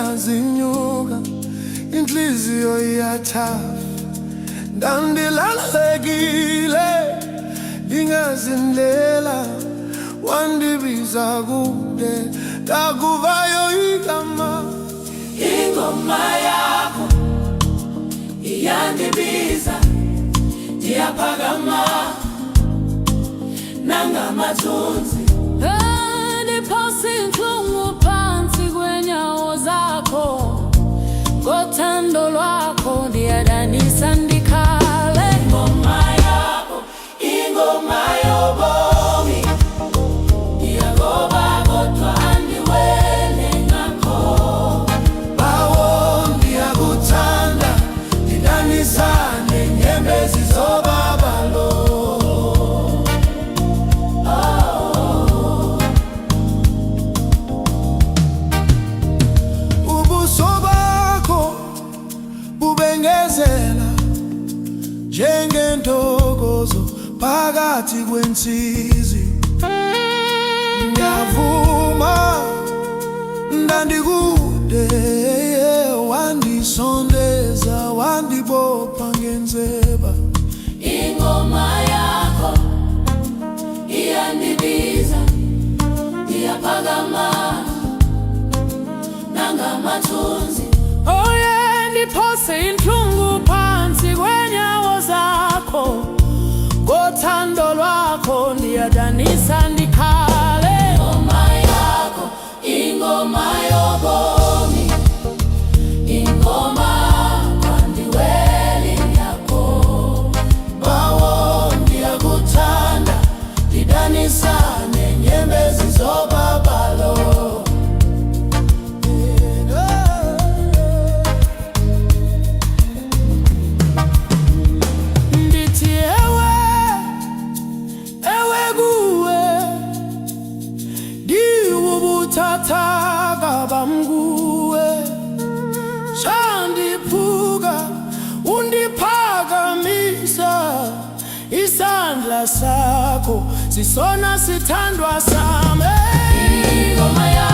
zona zinyuka, inhliziyo iyathafa. Ndandilalekile ngingazindlela, wandibiza kude ndakuvayo igama. Ingoma yakho iyandibiza, ndiyaphakama nangamathunzi. Ndiphosa inhlungu phansi kwenyawo zakho, ngothando lwakho ndiyadanisa ndikhale. Ingoma yakho, ingoma yobomi, iyagoba kodwa andiwele ngakho. Bawo ndiyakuthanda, ndidanisa nenyembezi zobabalo. Ubuso bakho bubengezela njengentokozo phakathi kwensizi. Ngiyavuma ndandikude, wandisondeza wandibopha ngenzeba. Ingoma yakho iyandibiza, ndiyaphakama nangamathunzi. Oh yeah, ndiphose inhlungu phansi kwenyawo zakho, ngothando lwakho ndiyadanisa ndikhale. Ingoma yakho, ingoma yobomi, ingoma kwandiwele ngakho. Bawo ndiyakuthanda, Ndidanisa nenyembezi zobabalo. Ndithi ewe, ewe kuwe, ndiwubuthathaka bamkuwe. Shandiphuka undiphakamisa, isandla sakho sisona sithandwa sami. Ingoma yakho